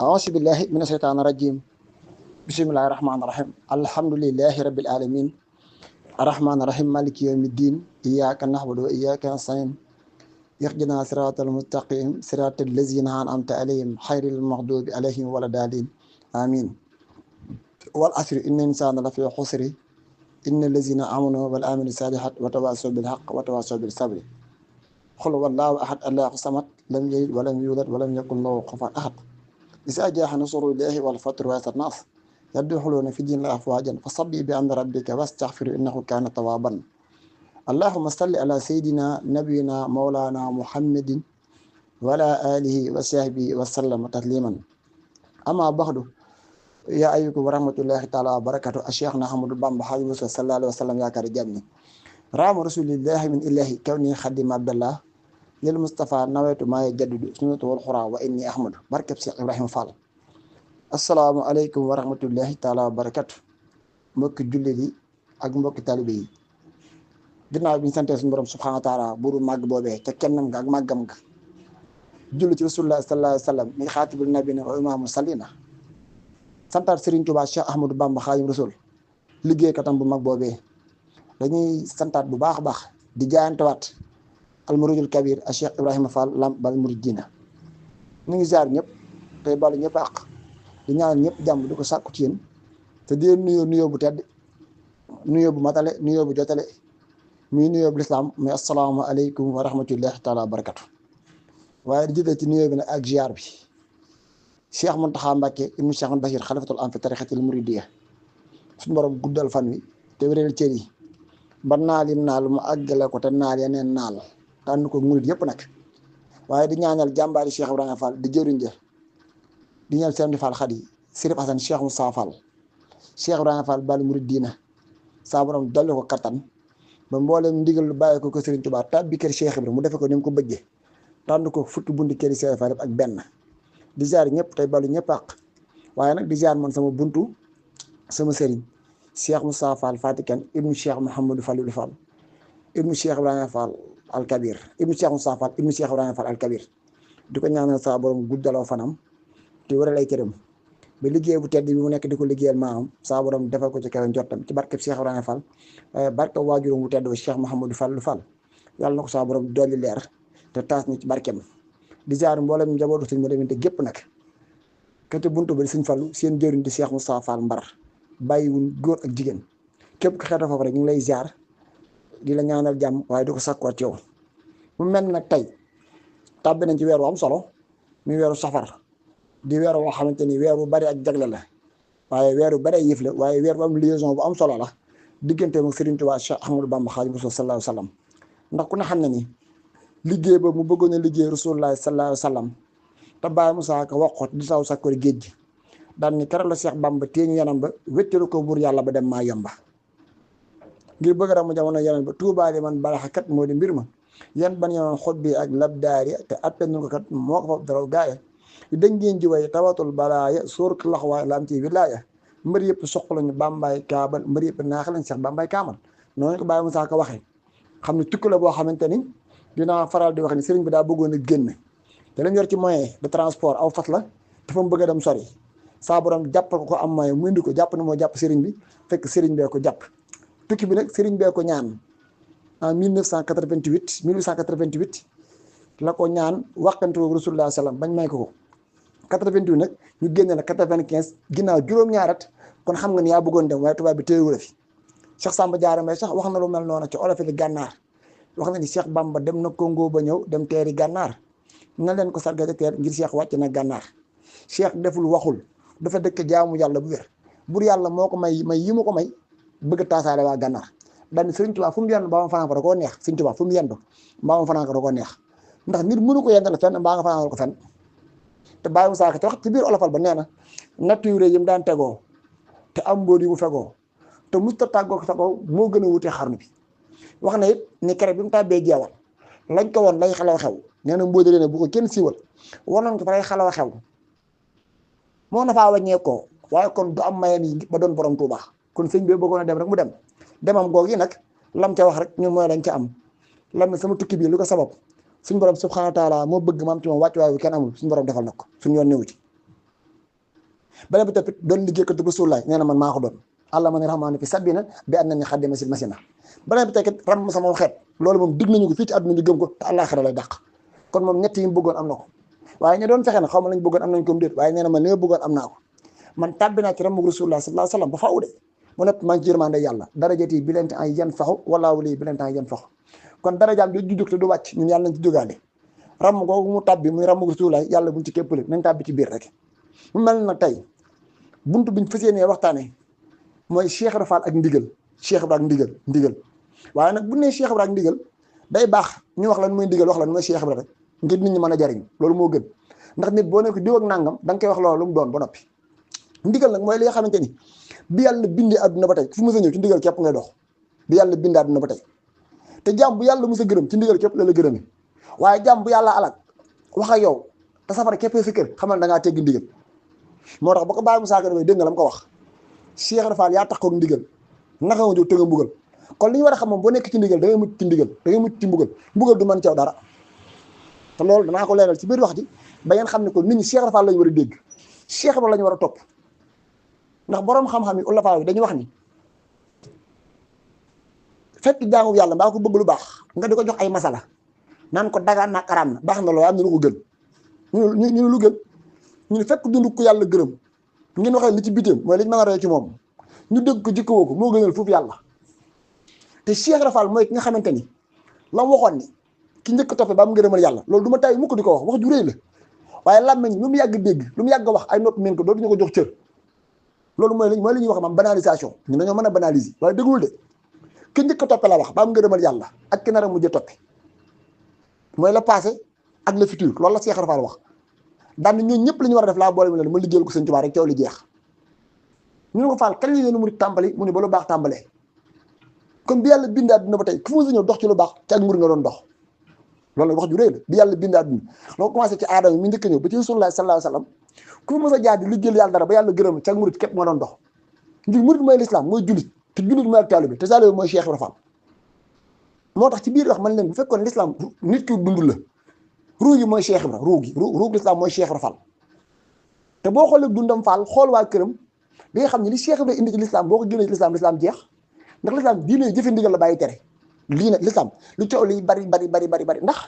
أعوذ بالله من الشيطان الرجيم بسم الله الرحمن الرحيم الحمد لله رب العالمين الرحمن الرحيم مالك يوم الدين إياك نعبد وإياك نستعين اهدنا صراط المستقيم صراط الذين أنعمت عليهم غير المغضوب عليهم ولا الضالين آمين والعصر إن الإنسان لفي خسر إن الذين آمنوا والعملوا الصالحات وتواصوا بالحق وتواصوا بالصبر قل هو الله أحد الله الصمد لم يلد ولم يولد ولم يكن له كفوا أحد إذا جاء نصر الله والفتح ويأتي الناس يدخلون في دين الله أفواجا فصبي بأمر ربك واستغفر إنه كان توابا اللهم صل على سيدنا نبينا مولانا محمد وعلى آله وصحبه وسلم تسليما أما بعد يا أيها ورحمة الله تعالى وبركاته الشيخنا أحمد بامبا حبيب صلى الله عليه وسلم يا كرجامني رام رسول الله من الله كوني خديم عبد الله للمصطفى نويت ما يجدد سنة والخرى وإني أحمد بركب شيخ إبراهيم فال السلام عليكم ورحمة الله تعالى وبركاته mbokki jullit yi ak mbokki talibe yi ginnaaw bi ñu santee suñu borom subhanahu wa taala buuru màgg boobee ca kennam nga ak màggam nga julli ci rasulullah sallallahu alayhi wa sallam mi xaatibul nabina wa imaamu salina santaat Serigne Touba Cheikh Ahmadou Bamba Xaadimu Rasul liggéeykatam bu mag boobee dañuy santaat bu baax a baax di jaayantewaat almuridul kabir a Cheikh Ibrahima Fall Lamp Baabul Muridiina ñu ngi ziar ñëpp tey balu ñëpp àq di ñaanal ñëpp jàmm di ko sàkku ci yéen te di leen nuyoo bu tedd nuyoo bu matale nuyoo bu jotale muy nuyoo bu lislaam muy asalaamaaleykum wa rahmatullahi taala wa barakatu waaye di jëlee ci nuyoo bi nag ak ziar bi Cheikh Mountakha Mbacké ibnu Cheikh Bachir xalifatul am fi tarixatil muridiyya suñu borom guddal fan wi te wéral cër yi ba naal yim naal mu àggale ko te naal yeneen naal tànn ko murid yëpp nag waaye di ñaanal jàmbaari Cheikh Ibrahima Fall di jëriñ ja di ñaan Sëriñ Fall Xadi Sërif Asan Cheikh Moussa Fall Cheikh Ibrahima Fall Baabul Muridiina saa borom dolli ko kattan ba mboolem ndigal lu bàyyi ko Sëriñ Tuubaa tàbbi kër Cheikh Ibrahima mu defe ko ni mu ko bëggee tànn ko fukki bundi kër Cheikh Fall ak benn di ziar ñëpp tey balu ñëpp àq waaye nag di ziar man sama buntu sama sëriñ Cheikh Moussa Fall Fatikan ibnu Cheikh Mouhamadou Falilou Fall ibnu Cheikh Ibrahima Fall al Kabir ibnu Cheikh Moussa Fall ibnu Cheikh Ibrahima Fall al Kabir di ko ñaanal saa borom guddaloo fanam te waral ay cëram ba liggéey bu tedd bi mu nekk di ko liggéeyal maamam saa borom defal ko ci kaw njottam ci barkeb Cheikh Ibrahima Fall barke waajuram bu tedd ba Cheikh Mouhamadou Falilou Fall yàlla na ko saa borom dolli leer te taas ñu ci barkeem di ziar mboolem njabootu sëñ ma demante gépp nag kete buntu ba di sëñ Fallu seen jëriñ di Cheikh Moussa Fall Mbar bàyyiwul góor ak jigéen képp ko xeeta foofu rek ñu ngi lay ziar di la ñaanal jàmm waaye di ko sàkkuwaat ci yow mu mel nag tey tàbbi nañ ci weer wu am solo muy weeru safar di weer woo xamante ni weer bu bari ak jagle la waaye weer bu bari yëf la waaye weer bu am liaison bu am solo la diggante ak Serigne Touba Cheikh Ahmadou Bamba Xaadimu Rasuul sallallahu alayhi wa sallam ndax ku ne xam ne ni liggéey ba mu bëggoon a liggéey Rasulullah sallallahu alayhi wa sallam te Baye Moussa Ka waxoot di saw sakkori géej gi daan ni keroog la Cheikh Bamba téeñu yanam ba wéttalu ko buur yàlla ba dem maa yomba ngir bëgg ra mu jamono yeneen ba tuubaali man balaxa kat moo di mbir ma yan ban yoon xot bi ak labdaari te attanu ko kat moo ko fab daraw gaaya yu dañ ngeen ji way tawatul balaaya sóoratu laxwaay la am ci wilaaya mbër yëpp soxlañu bàmbaay kaabal mbër yëpp naax lañ Cheikh bàmbaay kaamal noonu ko Baye Moussa Ka waxee xam ne tukki la boo xamante ni dinaa faral di wax ni sëriñ bi daa bëggoon a génn te lañ yor ci moyen de transport aw fas la dafa mu bëgg a dem sori saa borom jàppal ko am moyen mu indi ko jàpp ne moo jàpp sëriñ bi fekk sëriñ bee ko jàpp tukki bi nag sëriñ bee ko ñaan en 1888 la ko ñaan waxante ko Rasulullah sallam bañ may ko 88 nag ñu génne la 95 ginnaaw juróom-ñaari at kon xam nga ni yaa bëggoon dem waaye tubaab bi téyewu la fi Cheikh Samba Diarra Mbaye sax wax na lu mel noonu ci olof yi gànnaar wax na ni Cheikh Bamba dem na Congo ba ñëw dem teeri gànnaar na leen ko sargate teer ngir Cheikh wàcc na gànnaar Cheikh deful waxul dafa dëkk jaamu yàlla bu wér bur yàlla moo ko may yi mu ko may bëgg a taasaale waa gànnaar daal ni Sëriñ Tuubaa fu mu yendu mbaa ma fanaan ko da koo neex Sëriñ Tuubaa fu mu yendu mbaa ma fanaan ko da koo neex ndax nit mënu ko yendal fenn mbaa nga fanaan ko fenn te Baye Moussa Ka te wax ci biir olofal ba nee na nature yi mu daan tegoo te am mbóot yi mu fegoo te musta tàggoo ko fegoo moo gën a wutee xarnu bi wax na it ni kere bi mu tàbbee jeewal lañ ko woon lay xalaw xew nee na mbóodale ne bu ko kenn siiwal wanoon ko fa lay xalaw xew moo na faa wàññeekoo waaye kon du am mayam yi ba doon borom Tuuba kon sëñ bi bëggoon a dem rek mu dem demam goog yi nag lam ca wax rek ñun mooy lañ ca am lam ne sama tukki bi lu ko sabab suñu borom subhanahu wa taala moo bëgg maam ci moom wàcc waay bi kenn amul suñu borom defal na ko suñu yoon newu ci beneen bi tamit doon liggéeykatu Rasulullah nee na man maa ko doon àlla ma ne rahmaani fi sabbina bi an na ni xaddima sil masina beneen bi tamit ram sama xeet loolu moom dig nañu ko fii ci àdduna ñu gëm ko te àllaaxira lay dàq kon moom ñett yi mu bëggoon am na ko waaye ñu doon fexe na xaw ma lañ bëggoon am nañ ko déet waaye nee na man li ma bëggoon am naa ko man tàbbi naa ci ramu Rasulullah sallallahu alayhi wa sallam ba faaw de mu nekk maa ngi ci yërmande yàlla darajati bi leen ay yan faxu wala wali bi leen ay yan faxu kon darajaam di jujug te du wàcc ñun yàlla nañ ci jógaale ram googu mu tàbbi muy ramu Rasulullah yàlla buñ ci képpale nañ tàbbi ci biir rek mu mel na tey buntu biñ fas yéenee waxtaanee mooy Cheikh Ibra Fall ak ndigal Cheikh Ibra ak ndigal waaye nag bu nee Cheikh Ibra ak ndigal day baax ñu wax lan mooy ndigal wax lan mooy Cheikh Ibra rek ngir nit ñi mën a jariñ loolu moo gën ndax nit boo ne ko diw ak nangam da nga koy wax loolu lu mu doon ba noppi ndigal nag mooy li nga xamante ni bi yàlla bindee àdduna ba tey fu mu sa ñëw ci ndigal képp ngay dox bi yàlla bindee àdduna ba tey te jàmm bu yàlla mu sa gërëm ci ndigal képp la la gërëmee waaye jàmm bu yàlla alak wax ak yow te safara képpee sa kër xamal da ngaa teggi ndigal moo tax ba ko bàyyi mu saaga damay dégg nga la mu ko wax Cheikh Ibra Fall yaa tax koog ndigal naka nga jóg te nga mbugal kon li ñu war a xam moom boo nekk ci ndigal da ngay mucc ci ndigal da ngay mucc ci mbugal du mën caw dara te loolu danaa ko leeral ci biir wax ji ba ngeen xam ne ko nit ñi Cheikh Ibra Fall lañu war a dégg Cheikh Ibra lañu war a topp ndax boroom xam-xam yi ulafaa yi dañuy wax ni fekk jaamu yàlla mbaa ko bëgg lu baax nga di ko jox ay masala naan ko dagaan na araam na baax na loolu am na lu ko gën ñu lu gën ñu fekk dund ko yàlla gërëm ngeen waxee li ci bitéem mooy liñ mën a roy ci moom ñu dégg ko jikkoo ko moo gënal foofu yàlla te Cheikh Ibra Fall mooy ki nga xamante ni la mu waxoon ni ki njëkk toppe ba am ngërëmal yàlla loolu du ma tay mukk di ko wax ju réy la waaye làmmeñ lu mu yàgg dégg lu mu yàgg wax ay nopp meen ko dootuñu ko jox cër loolu mooy li ñuy wax maam banalisation ñu dañoo mën a banaliser waaye dëggul de ki njëkk toppe la wax ba am ngërëmal yàlla ak ki nar a mujj toppe mooy le passé ak le futur loolu la Cheikh Ibra Fall wax daan ñooñu ñëpp li ñu war a def laa boole mu leen ma liggéeyal ko Sëñ Tuubaa rek coow li jeex ñu ne ko Fall kañ la leen mu tàmbali mu ne ba lu baax tàmbalee kon bi yàlla bind àdduna ba tey fu mu sa ñëw dox ci lu baax ci ak mbir nga doon dox loolu nag wax ju réy la bi yàlla bind àdduna loo commencé ci aadama mi njëkk a ñëw ba ci Rasulullah sallallahu alayhi wa sallam ku mës a jaar di liggéeyal yàlla dara ba yàlla gërëm ci ak murit képp nga doon dox ngir murit mooy lislaam mooy jullit te jullit mooy ak taalibe te taalibe mooy Cheikh Ibra Fall moo tax ci biir wax man leen bu fekkoon lislaam nit ki dund la ruu gi mooy Cheikh Ibra ruu lislaam mooy Cheikh Ibra Fall te boo xoolee dundam Fall xool waa këram di nga xam ne li Cheikh Ibra indi ci lislaam boo ko génnee ci lislaam jeex ndax lislaam diine jëfe ndigal la bàyyi tere lii nag lislaam lu coow li bari ndax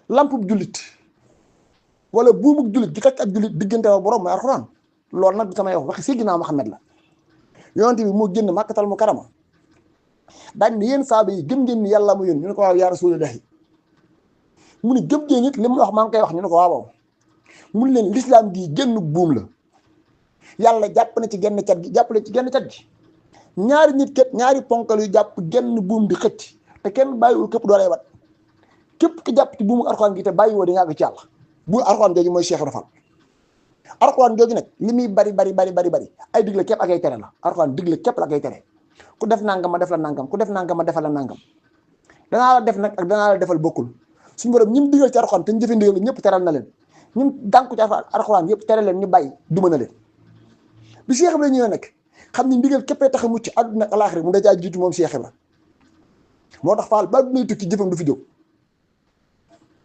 lampub jullit wala buumug jullit gi takk ak jullit diggante wa borom mooy alxuraan loolu nag du samay wax waxi Seydina Muhammad la yonent bi moo génn Makkatal Mukarrama daañ ne yéen saaba yi gëm ngeen ni yàlla mu yónni ñu ne ko waaw yaa Rasulullahi mu ni gëm ngeen it li mu wax maa ngi koy wax ñu ne ko waaw mu ne leen lislaam gi génn buum la yàlla jàpp na ci genn cat gi jàppale ci genn cat gi ñaari nit kat ñaari ponkal yu jàpp genn buum di xëcc te kenn bàyyiwul képp doolee wat képp ki jàpp ci buumu alxuraan gi te bàyyiwoo di nga àgg ci yàlla bu alxuraan jooju mooy Cheikh Ibra Fall alxuraan jooju nag li muy bari ay digle képp ak ay tere la alxuraan digle képp la ak ay tere ku def nangam ma def la nangam ku def nangam ma defal la nangam danaa la def nag ak danaa la defal bokkul suñu borom ñi mu digal ci alxuraan te ñu jëfe ndigal ñëpp teral na leen ñun dànku ci alxuraan yëpp tere leen ñu bàyyi duma na leen bi Cheikh Ibra ñëwee nag xam ni ndigal képpee tax a mucc àdduna ak alaaxira mu dajaa jiitu moom Cheikh Ibra moo tax Fall ba muy tukki jëfam du fi jóg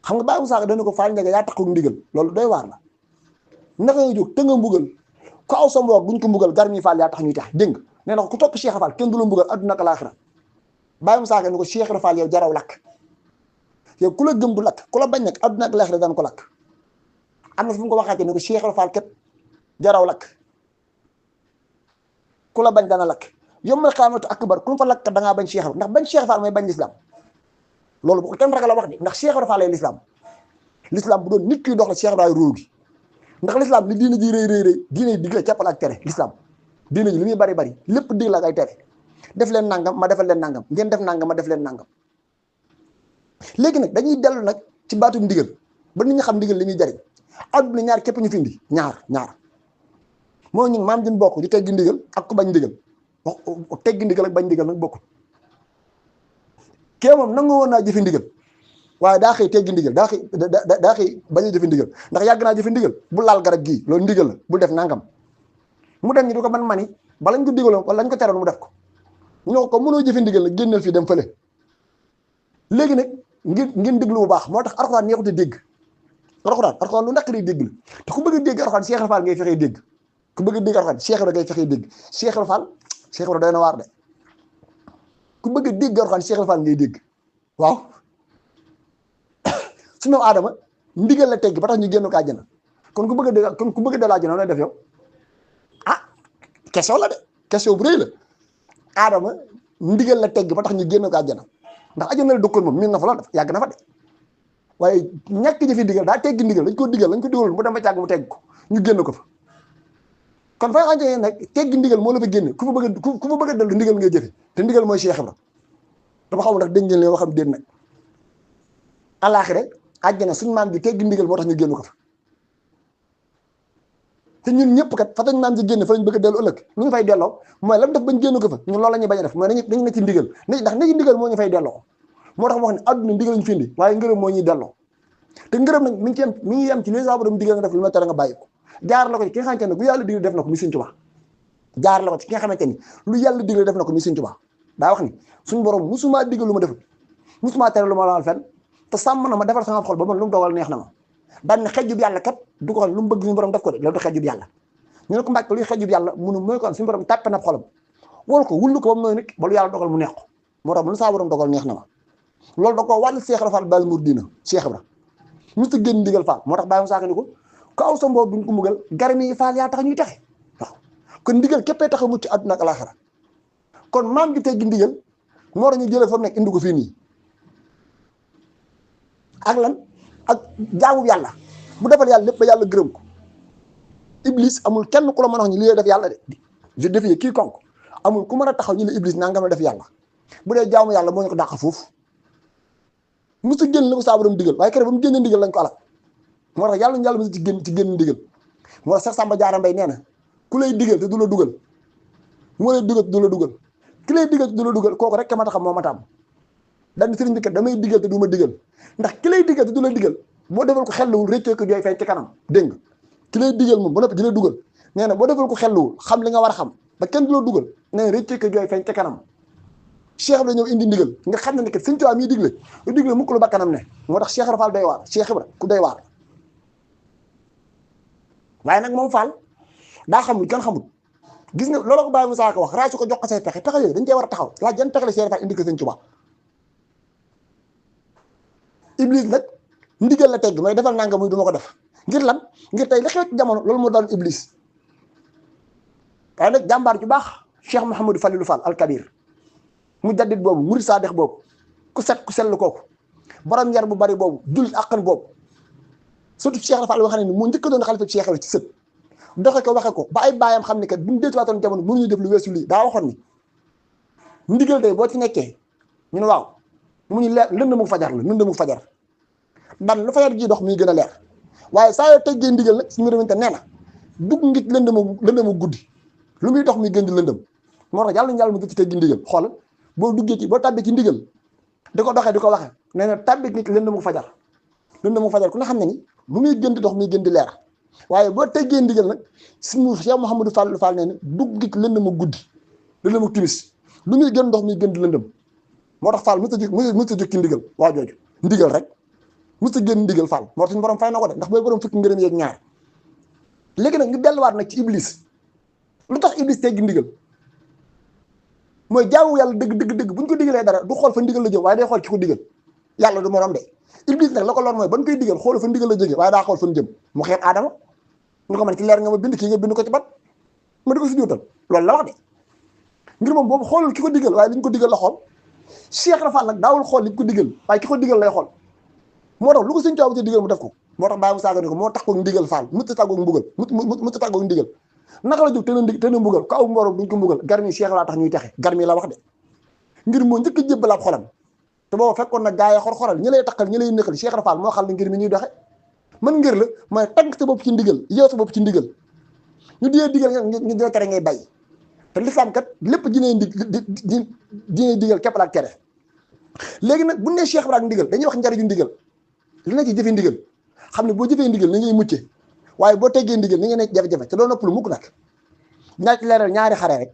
xam nga bàyyi mu saaga dana ko Fall Ndiaga yaa tax ko ndigal loolu doy waar la naka nga jóg te nga mbugal ku aw sa mboor buñ ko mbugal gar mi Fall yaa tax ñuy tax dégg nga nee na ko ku topp Cheikh Ibra Fall kenn du la mbugal àdduna ak alaaxira bàyyi mu saaga ni ko Cheikh Ibra Fall yow jaraw lakk yow ku la gëm du lakk ku la bañ nag àdduna ak alaaxira daan ko lakk am na fu mu ko waxaatee ni ko Cheikh Ibra Fall kat jaraw lakk ku la bañ dana lakk yombal xiyaamatu akbar ku fa lakk da ngaa bañ Cheikh Ibra ndax bañ Cheikh Ibra Fall mooy bañ lislaam loolu bu ko kenn ragal a wax de ndax Cheikh Ibra Fall lay lislaam bu doon nit kiy dox la Cheikh Ibra róo gi ndax lislaam li diine ji rëy diine digle cappal ak tere lislaam diine ji li muy bari lépp dig la ak ay tere def leen nangam ma defal leen nangam ngeen def nangam ma def leen nangam léegi nag dañuy dellu nag ci baatum ndigal ba nit ñi xam ndigal li muy jariñ àdduna ñaar képp ñu fi indi ñaar moo ñun maam din bokk di teggi ndigal ak ku bañ ndigal wax teggi ndigal ak bañ ndigal nag bokkul kee moom nangu woon naa jëfi ndigal waaye daa xëy teggi ndigal daa xëy bañ a jëfi ndigal ndax yàgg naa jëfi ndigal bu laal garab gii loolu ndigal la bu def nangam mu dem ñi di ko mani balañ ko digaloon wala lañ ko teroon mu def ko ñoo ko mënoo jëfi ndigal la génneel fii dem fële léegi nag ngeen déglu bu baax moo tax alxuraan neexut a dégg alxuraan lu naqari dégg la te ku bëgg a dégg alxuraan Cheikh Ibra Fall ngay fexee dégg ku bëgg a dégg alxuraan Cheikh Ibra ngay fexee dégg Cheikh Ibra Fall Cheikh Ibra doy na waar de ku bëgg a dégg alxuraan Cheikh Ibra Fall ngay dégg waaw su ñoom aadama ndigal la tegg ba tax ñu génn ko àjjana kon ku bëgg a dégg kon ku bëgg a dellu àjjana nooy def yow ah question la de question bu rëy la aadama ndigal la tegg ba tax ñu génn ko àjjana ndax àjjana la dëkkoon moom miin na fa lool yàgg na fa de waaye ñàkk jëfe ndigal daa tegg ndigal lañ ko digal mu dem ba càgg mu tegg ko ñu génn ko fa kon fa nga xam nag tegg ndigal moo la fa génne ku fa bëgg a dellu ndigal ngay jëfe te ndigal mooy Cheikh Ibra dama xamul ndax dégg ngeen leen waxam déet nag àllaaxira àjjana suñ maam ji tegg ndigal moo tax ñu génn ko fa te ñun ñëpp kat fa tañ maam ji génn fa lañ bëgg a dellu ëllëg lu ñu fay delloo mooy lam def bañ génn ko fa ñun loolu la ñuy bañ a def mooy dañu ne ci ndigal ndax ne ci ndigal moo ñu fay delloo moo tax ma wax ne àdduna ndigal lañu fi indi waaye ngërëm moo ñuy delloo te ngërëm nag mi ngi yem ci li sa borom digal nga def lu ma tere nga bàyyi ko jaar la ko ci ki nga xamante ne lu yàlla digal def na ko mi Sëñ Tuubaa jaar la ko ci ki nga xamante ni lu yàlla digal def na ko mi Sëñ Tuubaa daa wax ni suñu borom musumaa digal lu ma defut musumaa tere lu ma laal fenn te sàmm na ma defal sama xol ba man lu mu dogal neex na ma daan ne xejjub yàlla kat du ko xam lu mu bëgg suñu borom def ko de loolu du xejjub yàlla ñu ne ko mbàkk luy xejjub yàlla munu mooy ko suñu borom tàppe na xolam wol ko wullu ko ba mu nooy nit ba lu yàlla dogal mu neex ko moo tax lu saa borom dogal neex na ma loolu da koo wàll Cheikh Ibra Fall Baal Mouridina Cheikh Ibra musta génn ndigal Fall moo tax bàyyi mu saaka ni ko ku aw sa mboob duñ ko mugal garmi yi Fall yaa tax ñuy texe waaw kon ndigal képpee tax a mucc àdduna ak alaaxira kon maam gi teggi ndigal moo tax ñu jëlee fa mu nekk indi ko fii nii ak lan ak jaamu yàlla bu defal yàlla lépp ba yàlla gërëm ko Iblis amul kenn ku la mën a wax ñu li def yàlla de je défie quiconque amul ku mën a taxaw ñu ne Iblis nangam la def yàlla bu dee jaamu yàlla moo ñu ko dàq foofu musu génn la ko saa borom digal waaye keroog ba mu génne ndigal lañ ko alal moo tax yàlla ñu yàlla musu ci génn ndigal moo tax Seex Samba Jaara Mbay nee na ku lay digal te du la dugal moo lay digal te du la dugal ki lay digal te du la dugal kooku rek ma taxam moo ma taam dañ sëriñ bi kat damay digal te du ma digal ndax ki lay digal te du la digal boo defal ko xelluwul réccee ko jooy fay ci kanam dégg nga ki lay digal moom ba noppi di la dugal nee na boo defal ko xelluwul xam li nga war a xam ba kenn du la dugal nee na réccee ko jooy fay ci kanam Cheikh Ibra ñëw indi ndigal nga xam ne ne kat Sëñ Tuubaa miy digle lu digle mukk lu bakkanam ne moo tax Cheikh Ibra Fall doy waar Cheikh Ibra ku doy waar waaye nag moom Fall daa xamul kenn xamul gis nga loolu ko Baye Moussa ko wax raay su ko jox ko say pexe yooyu dañ cee war a taxaw laa jan pexe la Cheikh Ibra Fall indi ko Sëñ Tuubaa Iblis nag ndigal la tegg mooy defal nanga muy du ma ko def ngir lan ngir tey li xew ci jamono loolu moo doon Iblis waaye nag jàmbaar ju baax Cheikh Mouhamadou Falilou Fall al Kabir mu jaddit boobu murid saadex boobu ku set ku sell kooku borom yar bu bari boobu jullit àqan boobu surtout Cheikh Ibra Fall wax ne ni mu njëkk a doon xalifa Cheikh Ibra ci sët doxe ko waxe ko ba ay baayam xam ne kat bu ñu déetuwaatoon jamono mënuñu def lu weesu lii daa waxoon ni ndigal day boo ci nekkee ñu ne waaw mu ñu leer lënd mu fajar la lënd mu fajar dan lu fajar ji dox muy gën a leer waaye saa yoo teggee ndigal nag suñu réwante nee na dugg ngi lënd mu guddi lu muy dox muy gën di lëndëm moo tax yàlla ñu yàlla mu ci teggi ndigal xoolal boo duggee ci boo tàbbee ci ndigal di ko doxee di ko waxee nee na tàbbee nit lënd mu fajar ku nga xam ne ni lu muy gën di dox muy gën di leer waaye boo teggee ndigal nag suñu Cheikh Mouhamadou Fall nee na dugg ci lënd mu guddi lënd mu timis lu muy gën dox muy gën di lëndëm moo tax Fall mës a jóg ci ndigal waa jooju ndigal rek mës a génn ndigal Fall moo tax suñu borom fay na ko de ndax booy borom fukki ngërëm yeeg ñaar léegi nag ñu delluwaat nag ci Iblis lu tax Iblis teggi ndigal mooy jaamu yàlla dëgg bu ñu ko digalee dara du xool fa ndigal la jëm waaye day xool ci ko digal yàlla du morom de Iblis nag la ko loon mooy ban koy digal xool fa ndigal la jógee waaye daa xool fa jëm mu xeeb Aadama ñu ko man ci leer nga ma bind kii nga bind ko ci bat ma di ko si jóotal loolu la wax de ngir moom boobu xoolul ki ko digal waaye li ñu ko digal la xool Cheikh Ibra Fall nag daawul xool li ñu ko digal waaye ki ko digal lay xool moo tax lu ko Sëñ Tuubaa ci digal mu def ko moo tax bàyyi mu saaga ni ko moo tax ko ndigal Fall mu tàggoog mbugal mu tàggoog ndigal naka la jóg te na mbugal ko aw mborom duñ ko mbugal garmi Cheikh laa tax ñuy texe garmi la wax de ngir moo njëkk a jébbalaat xolam te booba fekkoon na gaa yi xor-xoral ñi lay takkal ñi lay nëkkal Cheikh Ibra Fall moo xam ne ngir mi ñuy doxe man ngir la mooy tànk sa bopp ci ndigal yow sa bopp ci ndigal ñu diyee digal ñu dina tere ngay bay te lislaam kat lépp dinay digal képp la ak tere léegi nag bu nee Cheikh Ibra ak ndigal dañuy wax njariñu ndigal li na ci jëfee ndigal xam ne boo jëfee ndigal ni ngay mucce waaye boo teggee ndigal ni ngay nekk jafe-jafe te doo noppalu mukk nag dinaa ci leeral ñaari xare rek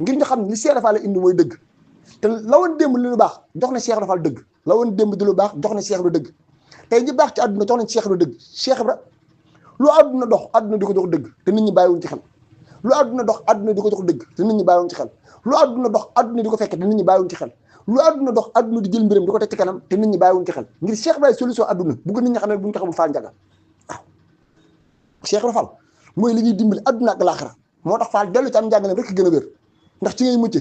ngir ñu xam ne li Cheikh Ibra Fall la indi mooy dëgg te la woon démb li lu baax jox na Cheikh Ibra Fall dëgg la woon démb di lu baax jox na Cheikh Ibra dëgg tey ñi baax ci àdduna jox nañ Cheikh Ibra dëgg Cheikh Ibra lu àdduna dox àdduna di ko jox dëgg te nit ñi bàyyiwuñ ci xel lu àdduna dox àdduna di ko jox dëgg te nit ñi bàyyiwuñ ci xel lu àdduna dox àdduna di ko fekke te nit ñi bàyyiwuñ ci xel lu àdduna dox àdduna di jël mbiram di ko teg ci kanam te nit ñi bàyyiwuñ ci xel ngir Cheikh Ibrahima solution àdduna bu ko nit ñi xam ne bu ñu ko xamul Fall Ndiaga waaw Cheikh Ibrahima Fall mooy li ñuy dimbali àdduna ak laaxira moo tax Fall dellu ci am njàngaleem rek gën a wér ndax ci ngay mucce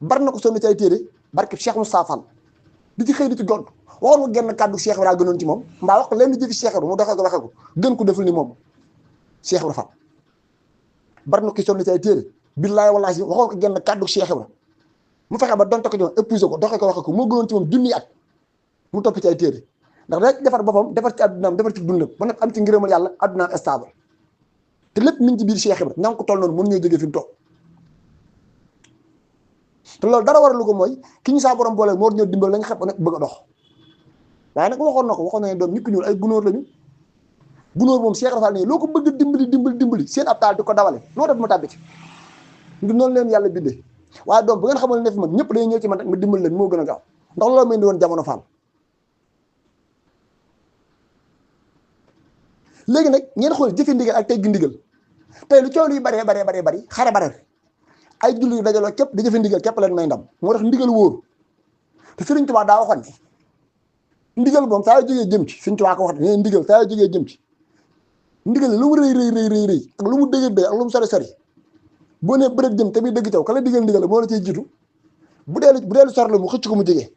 bar na ko sonn ci ay téere barke Cheikh Moussa Fall di ci xëy di ci gont waxoon nga genn kàddu Cheikh Ibrahima gënoon ci moom mbaa wax ko lenn jëfi Cheikh Ibrahima mu doxee ko waxee ko gën ko deful ni moom Cheikh Ibrahima Fall bar na ko sonn ci ay téere billaay wallaahi waxoon ko genn kàddu Cheikh Ibrahima mu fexe ba donte ko ci moom épuisé ko doxee ko waxee ko moo gënoon ci moom junni at mu topp ci ay téere ndax rek defar boppam defar ci addunaam defar ci dundam ba nag am ci ngërëmal yàlla addunaam stable te lépp mi ngi ci biir Cheikh Ibrahima ña ngi ko toll noonu mënu ñoo jógee fi mu toog te loolu dara waralu ko mooy ki ñu saa borom boole moo ñëw dimbal lañ xeb nag bëgg a dox waaye nag waxoon na ko waxoon nañu doom nit ku ñuul ay gunóor lañu gunóor moom Cheikh Rafal ne loo ko bëgg dimbali seen ab taal di ko dawale loo def ma tàbbi ci ngir noonu leen yàlla bindee waaye doom bu ngeen xamal ne fi man ñëpp dañuy ñëw ci man rek ma dimbali leen moo gën a gaaw ndax loolu may indi woon jamono Fall léegi nag ngeen xool jëfe ndigal ak teggi ndigal tey lu coow luy bari xare bare ay julli yu dajaloo képp di jëfe ndigal képp leen may ndam moo tax ndigal wóoru te Sëriñ Tuubaa daa waxoon ne ndigal moom saa yoo jógee jëm ci Sëriñ Tuubaa ko wax ne ndigal saa yoo jógee jëm ci ndigal lu mu rëy ak lu mu dëgër ak lu mu sori boo nee bërëb jëm te muy dëgg taw ka la digal ndigal moo la cay jiitu bu dee lu sori la mu xëcc ko mu jógee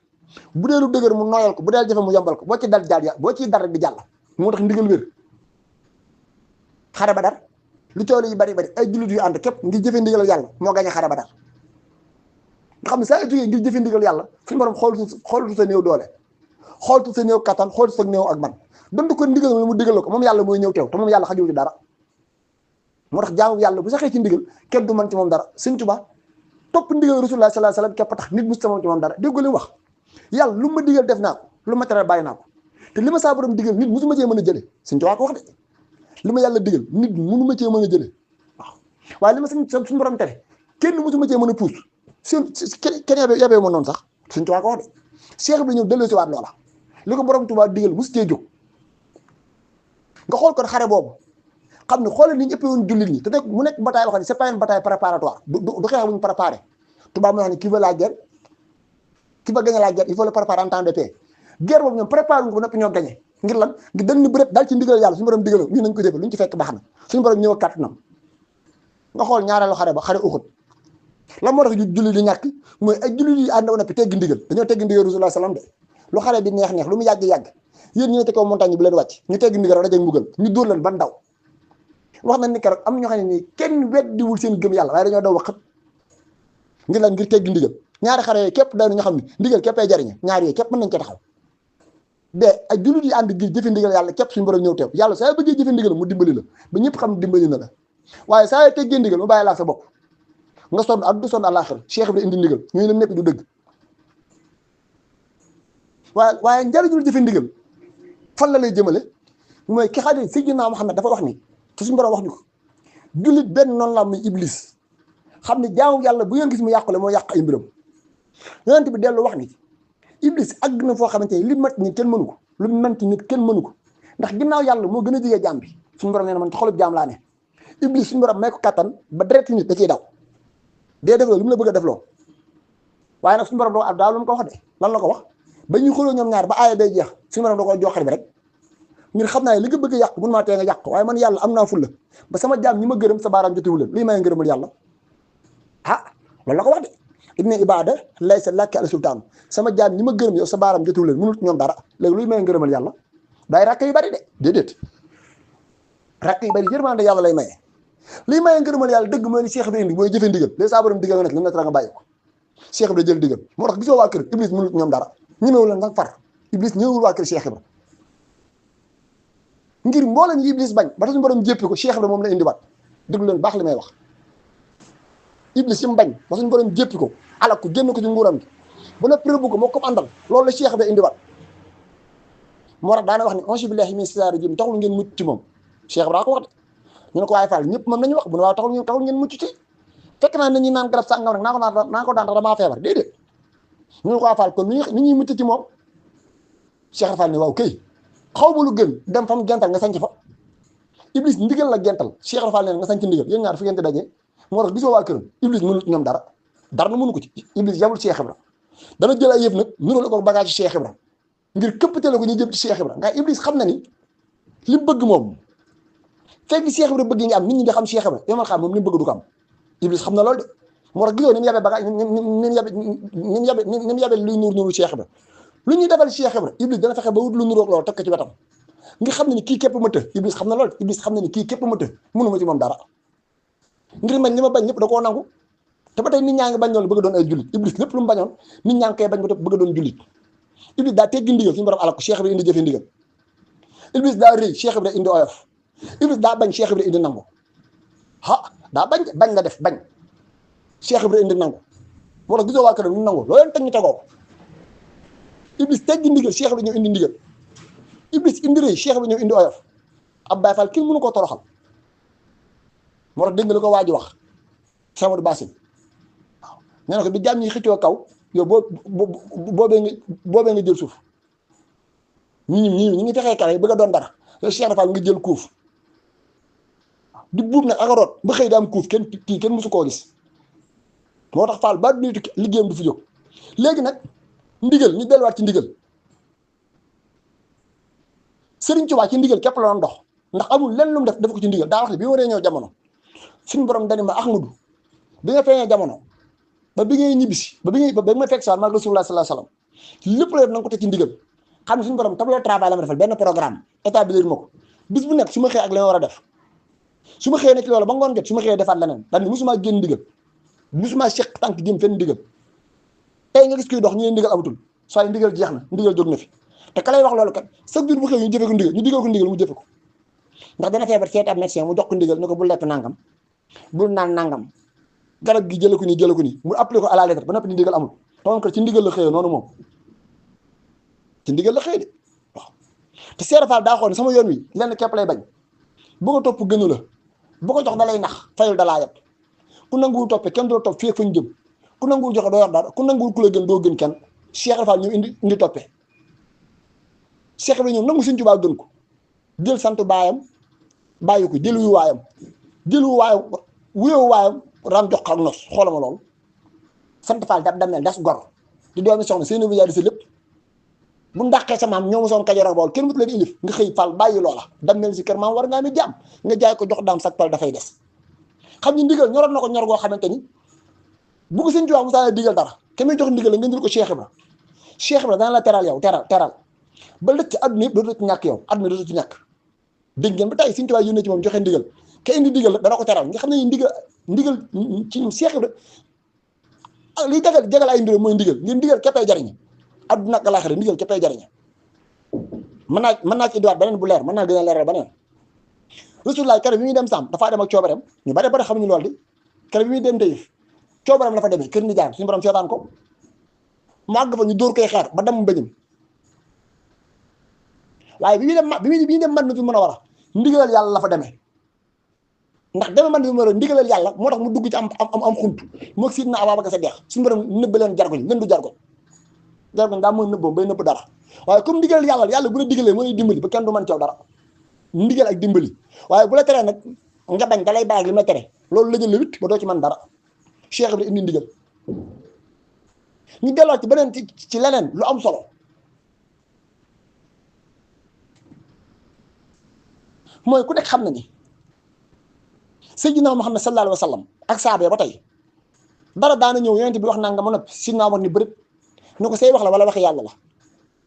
bu dee lu dëgër mu nooyal ko bu dee jafe mu yombal ko boo ci dal jàll boo ciy dar rek di jàll moo tax ndigal wér xare Badar lu coow yi bari ay jullit yu ànd képp ngir jëfe ndigal yàlla moo gañe xare Badar nga xam ne saa yu jógee ngir jëfe ndigal yàlla suñu borom xooltu sa néew doole xooltu sa néew kattan xooltu sa néew ak man donte ko ndigal mu digal la ko moom yàlla mooy ñëw teew te moom yàlla xajul ci dara moo tax jaamu yàlla bu saxee ci ndigal kenn du mën ci moom dara Sëñ Tuubaa topp ndigal Rasulullah sallallahu alayhi wasallam képp tax nit musta moom ci moom dara dégg li mu wax yàlla lu ma digal def naa ko lu ma tere bàyyi naa ko te li ma saa borom digal nit musuma cee mën a jële Sëñ Tuubaa ko wax de li ma yàlla digal nit mënu ma cee mën a jële waaw waaye li ma suñu borom tere kenn musuma cee mën a puus kenn yabee ma noonu sax Sëñ Tuubaa ko wax de Cheikh bi ñëw delloo si waat loola li ko borom Tuubaa digal musu cee jóg nga xool kon xare boobu xam ne xoolal ni ñu ëppee woon jullit ñi te nekk mu nekk bataille boo xam ne c'est pas une bataille préparatoire du xeex bu ñu préparé tubaab moo xam ne qui veut la guerre qui va gagner la guerre il faut le préparer en temps de paix guerre boobu ñoom préparé wuñ ko ba noppi ñoo gagné ngir lan ngir dañ ni bërët daal ci ndigal yàlla suñu borom digal ñu nañ ko jëfe lu ñu ci fekk baax na suñu borom ñëw ak kàttanam nga xool ñaareelu xare ba xare Uhud lan moo tax jullit yi ñàkk mooy ay jullit yi ànd na noppi teggi ndigal dañoo teggi ndigal Rasulullah salaam de lu xare bi neex lu mu yàgg yéen ñu ne te kaw montagne bi leen wàcc ñu teggi ndigal rajo mbugal ñu dóor leen ban daw wax nañ ni keroog am ñoo xam ne nii kenn weddiwul seen gëm yàlla waaye dañoo daw waxat ngir lan ngir teggi ndigal ñaari xare yooyu képp daw na ñoo xam ne ndigal képp ay jariñe ñaari yooyu képp mën nañ ko taxaw de ay jullit yi ànd gi jëfe ndigal yàlla képp suñu borom ñëw teew yàlla saa yoo bëggee jëfe ndigal mu dimbali la ba ñëpp xam dimbali na la waaye saa yoo teggee ndigal mu bàyyi laa sa bopp nga sonn ak du sonn àllaaxira Cheikh bi indi ndigal ñuy leen nekk du dëgg waaye njariñul jëfe ndigal fan la lay jëmale mooy ki xam ne Sayyidina Muhammad dafa wax ni te suñu borom wax ñu ko jullit benn noonu la muy iblis xam ne jaamu yàlla bu ngeen gis mu yàqule moo yàq ay mbiram yonent bi dellu wax ni iblis àgg na foo xamante ni li mat nit kenn mënu ko lu manti nit kenn mënu ko ndax ginnaaw yàlla moo gën a jege jaam bi suñu borom nee na man ci xolub jaam laa ne iblis suñu borom may ko kattan ba deret nit da ciy daw dee def loo li mu la bëgg a def loo waaye nag suñu borom doo daaw lu mu ko wax de lan la ko wax ba ñuy xuloo ñoom ñaar ba aaya day jeex suñu borom da ko jox xar bi rek ngir xam naa li nga bëgg a yàq mun maa tee nga yàq waaye man yàlla am naa fulla ba sama jaam ñi ma gërëm sa baaraam jotewu leen lii may ngërëmal yàlla loolu la ko wax de inna ibada laysa laka ala sultaan sama jaam ñi ma gërëm yow sa baaraam jotewu leen mënut ñoom dara léegi luy may ngërëmal yàlla day rakk yu bari de déedéet rakk yu bari yërmande yàlla lay maye lii maye ngërëmal yàlla dëgg mooy ni Cheikh bi indi mooy jëfe ndigal léegi saa borom digal nga nekk lu nga bàyyi ko Cheikh bi da jël digal moo tax gisoo waa kër iblis mënut ñoom dara ñëmewu leen nag far iblis ñëwul waa kër Cheikh Ibra ngir mboolem yi iblis bañ ba tax suñu borom jéppi ko Cheikh Ibra moom la indiwaat déglu leen baax li may wax iblis yi mu bañ ba suñu borom jéppi ko alak ko génn ko ci nguuram gi bu na prébu ko moo ko àndal loolu la Cheikh Ibra indiwaat moo tax daana wax ni auzu billahi min shaytaani rajiim taxul ngeen mucc ci moom Cheikh Ibra ko wax de ñu ne ko waaye Fall ñëpp moom nañu wax bu ne waaw taxul ngeen mucc ci fekk naa nañuy naan garab sàngam nag naa ko daan damaa feebar déedéet ñu ne ko waaye Fall kon ni ñuy mucc ci moom Cheikh Fall ne waaw kay xaw ma lu gën dem fa mu gental nga sanc fa iblis ndigal la gental Cheikh Fall ne nga sanc ndigal yéen ñaar fu ngeen di dajee moo tax gisoo waa këram Iblis mënut ñoom dara na mënu ko ci. Iblis yabul Cheikh Ibra dana jël ay yëf nag niróo ko bagage ci Cheikh Ibra ngir këppatale ko ñu jëm ci Cheikh Ibra nga Iblis xam na ni li mu bëgg moom fekk Cheikh Ibra bëgg nga am nit ñi di xam Cheikh Ibra yomal xam moom li mu bëgg du ko am Iblis xam na loolu de moo tax gisoo ni mu yabee bagage ni mu yabe luy nuuru Cheikh Ibra lu ñuy defal Cheikh Ibra Iblis dana fexe ba wut lu nuróog loolu teg ko ci wetam nga xam ne ni kii képp ma të Iblis xam na loolu Iblis xam na ni kii képp ma të mënu ma ci moom dara ngir man li ma bañ ñëpp da koo nangu te ba tey nit ñaa ngi bañ loolu bëgg doon ay jullit Iblis lépp lu mu bañoon nit ñaa ngi koy bañ ba bëgg doon jullit Iblis daa teggi ndigal suñu borom alal ko Cheikh Ibra indi jëfe ndigal Iblis daa rëy Cheikh Ibra indi oyof Iblis daa bañ Cheikh Ibra indi nangu daa bañ la def bañ Cheikh Ibra indi nangu moo tax gisoo waa këram ñu nangu loo leen teg ñu tegoo ko Iblis teggi ndigal Cheikh Ibra ñëw indi ndigal Iblis indi rëy Cheikh Ibra ñëw indi oyof ab Baay Faal kenn mënu koo toroxal moo tax dégg nga li ko waa ji wax Samadou Bassine waaw nee na ko bi jàmm ñi xëccoo kaw yow boobee nga jël suuf ñi ngi fexee kaw yi bëgg a doon dara yow Cheikh Fall nga jël kuuf di buub nag akaroot ba xëy daam kuuf kenn mësu koo gis moo tax Fall ba du tukki liggéeyam du fi jóg léegi nag ndigal ñu delluwaat ci ndigal Sëriñ Tuubaa ci ndigal képp la doon dox ndax amul lenn lu mu def ko ci ndigal daa wax ne bi waree ñëw jamono suñu borom dani ma Ahmadu bi nga feeñee jamono ba bi ngay ñibbisi ba ma fekk sa maag Rasulullah sallallahu alayhi wasallam lépp la def na nga ko teg ci ndigal xam ne suñu borom tableau de travail la ma defal benn programme établir ma ko bis bu nekk su ma xëyee ak li ma war a def su ma xëyee nekk loolu ba ngoon jot su ma xëyee defaat leneen daal ni musuma génn ndigal musuma seq tànk jëm fenn ndigal tey nga gis kuy dox ñu ne ndigal amatul soit ndigal jeex na ndigal jóg na fi te ka lay wax loolu kat chaque jour bu xëy ñu jëfe ko ndigal ñu digal ko ndigal mu jëfe ko ndax dana feebar seeti ab médecin mu jox ko ndigal ne ko bul lekk nangam bul naan nangam garab gi jële ko nii mu appliqué ko à la lettre ba noppi ni ndigal amul toon ko ci ndigal la xëyee noonu moom ci ndigal la xëy de waaw te Cheikh Fall daa xool ne sama yoon wi lenn képp lay bañ bu ko topp gënu la bu ko jox da lay nax fayul da laa yab ku nanguwul toppee kenn doo topp fii ak fa ñu jëm ku nanguwul joxe doo yor dara ku nanguwul ku la gën doo gën kenn Cheikh Fall ñëw indi toppee Cheikh Fall ñëw nangu Sëriñ Tuubaa gën ko jël sant baayam bàyyi ko jël wu waayam ram jox ak nos xoolama loolu sant Fall dab damel das gor di doomi soxna seen bi di sa lépp bu ndàqee sa maam ñoo ma soon Kajoor ak Bawol kenn mut leen ilif nga xëy Fall bàyyi loola damel si kër maam war ngaa mi jàmm nga jaay ko jox daam sak pal dafay des xam ni ndigal ñoroon na ko ñor goo xamante ni bu ko Sëriñ Tuubaa musaa digal dara ke muy jox ndigal la nga ndil ko Cheikh Ibra dana la teral yow teral ba lëcc àdduna yëpp dootu ci ñàkk yow àdduna dootu ci ñàkk dégg ngeen ba tey Sëriñ Tuubaa yónnee ci moom joxe ndigal ke indi ndigal dana ko teral nga xam ne ndigal ci Cheikh Ibra liy jagal ay mbiram mooy ndigal ngir ndigal képpay jariñe àdduna ak alaaxira ndigal képpay jariñe mën naa ci indiwaat beneen bu leer mën naa gën a leeral beneen Rasulullah kere bi muy dem Sàmm dafaa dem ak coobareem ñu bare xamuñu loolu di kere bi muy dem Taïf coobareem la fa demee kër ni jaar suñu borom seetaan ko mu àgg fa ñu dóor koy xeer ba dem bëñam waaye bi muy dem man na fi mën a war a ndigalal yàlla la fa demee ndax deme man bi mu war ndigalal yàlla moo tax mu dugg ci am xunt moo siit na Ababacar sa deex suñu borom nëbb leen jargoñ lën du jargoñ daa mooy nëbboom bay nëbb dara waaye comme ndigalal yàlla bu la digalee mooy dimbali ba kenn du mën caw dara ndigal ak dimbali waaye bu la teree nag nga bañ da lay bàyyi li mu la tere loolu la jël la wit ba doo ci mën dara Cheikh Ibra indi ndigal ñu delloo ci beneen ci leneen lu am solo mooy ku nekk xam na ni Seydina Muhammad sallallahu alayhi wa sallam ak saaba ba tey dara daana ñëw yonent bi wax naa nga ma noppi si naa wax ni bërëb ñu ko say wax la wala waxi yàlla la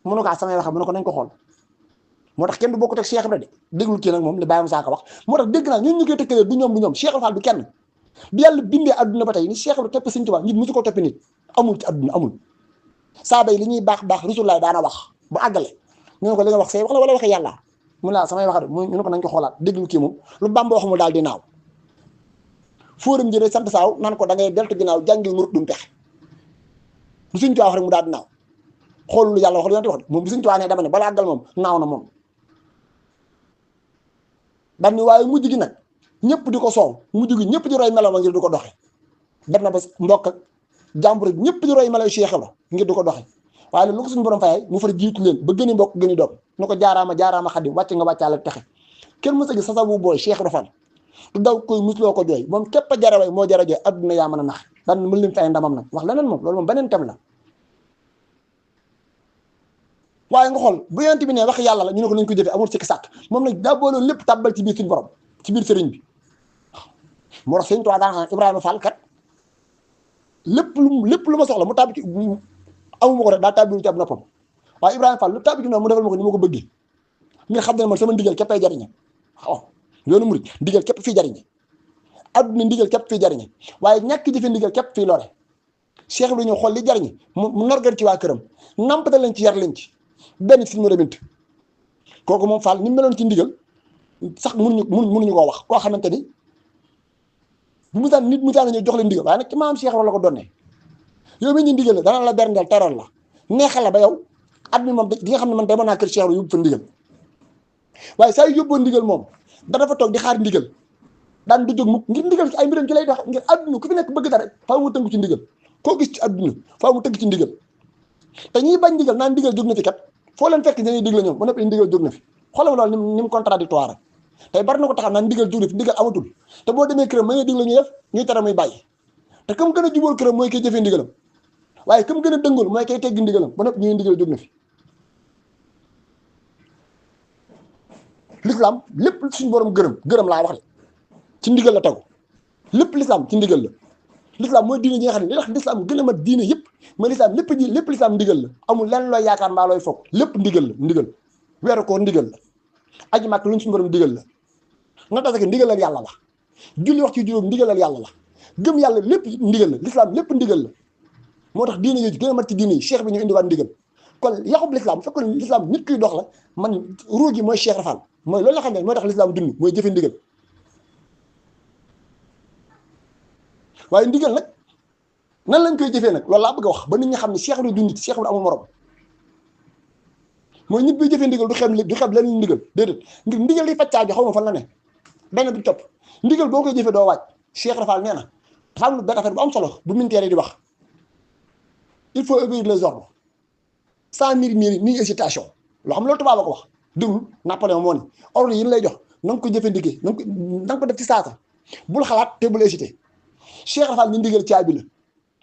mënu ko samay wax mu ne ko nañ ko xool moo tax kenn du bokkut ak Cheikh Ibra de déglul kii nag moom li Baye Moussa Ka wax moo tax dégg naa ñun ñu koy tëkkalee du ñoom Cheikh Ibra Fall du kenn bi yàlla bindee adduna ba tey ni Cheikh Ibra topp Sëriñ Tuubaa nit musu ko toppi nit amul ci adduna amul saaba yi li ñuy baax Rasulullah daana wax bu àggale ñu ne ko li nga wax say wax la wala waxi yàlla mu laa samay wax de ñu ne ko nañ ko xoolaat déglul kii moom lu Bamba wax mu daal di naaw fóoram jëne sant saaw naan ko da ngay deltu ginnaaw jàngil mu rut dum pexe bu Sëriñ Tuubaa wax rek mu daal di naaw xoolul lu yàlla wax lu yonent wax moom bu Sëriñ Tuubaa ne dama ne bala àggal moom naaw na moom dam ni waaye mujj gi nag ñëpp di ko soow mujj gi ñëpp di roy melaw ngir di ko doxe def na ba mbokk ak jàmbur ñëpp di roy melaw Cheikh Ibra ngir di ko doxe waaye lu ko suñu borom fayay mu far jiitu leen ba gëni mbokk gëni doom nu ko jaaraama Xaadim wàcc nga wàccaale texe kenn mës a gis sasabu booy Cheikh Ibra Fall du daw koy musloo ko jooy moom képp a jara way moo jara jooy adduna yaa mën a nax daan mën lim fi ay ndamam nag wax leneen moom loolu moom beneen tam la. waaye nga xool bu yonent bi ne wax yàlla la ñu ne ko nañ ko jëfee amul sikki sàkk moom nag daa boole lépp tàbbal ci biir suñu borom ci biir sëriñ bi moo tax sëriñ Tuubaa daan xam Ibrahima Fall kat lépp lu ma soxla mu tàbbi ci amuma ko rek daa tàbbi ci ab noppam waaye Ibrahima Fall lu tàbbi ci noonu mu defal ma ko ni ma ko bëggee ngir xam ne man sama ndigal képp ay jariñe waaw yoonu murid ndigal képp fii jariñe adduna ndigal képp fii jariñe waaye ñàkk jëfe ndigal képp fii lore cheikh bi ñu xool li jariñe mu norgal ci waa këram nampatal leen ci yar leen ci benn si numéro bint kooku moom Fall ni mu meloon ci ndigal sax mënuñu koo wax koo xamante ni bu mu nit mu ñëw jox leen ndigal waaye nag ci maam Cheikh la ko donnee yow mi ñu ndigal la dana la berndeel teral la neexal la ba yow at mi moom di nga xam ne man demoon naa kër Cheikh yóbbu fa ndigal waaye saa yu yóbboo ndigal moom da dafa toog di xaar ndigal daan du jóg mukk ngir ndigal ci ay mbiram ci lay dox ngir àdduna ku fi nekk bëgg dara faaw mu tënku ci ndigal koo gis ci àdduna faaw mu tënk ci ndigal te ñiy bañ ndigal naan ndigal jóg na fi kat foo leen fekk dañuy digle ñoom ba noppi ndigal jóg na fi xoolal ma loolu ni mu contradictoire tey bari na ko taxaw naan ndigal jóg na fi ndigal amatul te boo demee këram ma ngay digle ñuy def ñuy tere muy bàyyi te kam gën a jubóol këram mooy koy jëfee ndigalam waaye kam gën a dëngool mooy koy teggi ndigalam ba noppi ñuy ndigal jóg na fi l'islam lépp suñu borom gërëm laa wax de ci ndigal la tegu lépp l'islam ci ndigal la l'islam mooy diine ji nga xam ne li tax l'islam gën a mat diine yëpp mooy l'islam lépp l'islam ndigal la amul lenn looy yaakaar mbaa looy foog lépp ndigal la ndigal weeru koor ndigal la aji màkk luñ suñu borom ndigal la nga tasake ndigal ak yàlla la julli wax ci juróom ndigal ak yàlla la gëm yàlla lépp ndigal la l'islam lépp ndigal la moo tax diine yooyu gën a mat ci diine yi cheikh bi ñu indiwaat ndigal kon yaxub l'islam bu fekkoon l'islam nit kuy dox la man ruu gi mooy Cheikh Rafal mooy loolu la xam ne mooy tax l'islam dund mooy jëfe ndigal waaye ndigal nag nan lañ koy jëfee nag loolu laa bëgg a wax ba nit ñi xam ne Cheikh bi dund Cheikh bi amul morom mooy nit bi jëfee ndigal du xeeb leneen ndigal déedéet ngir ndigal li faccaa bi xaw ma fan la ne benn bi topp ndigal boo koy jëfee doo waaj Cheikh Rafal nee na dafa am benn affaire bu am solo bu militaire di wax il faut obéir les ordres sans murmurer ni hésitation loo xam loolu tubaab a ko wax déglu Napoléon moo ni ordre yi ñu lay jox na nga ko jëfandikoo na nga ko def ci saasa bul xalaat te bul hésité Cheikh Rafal ni ndigal caabi la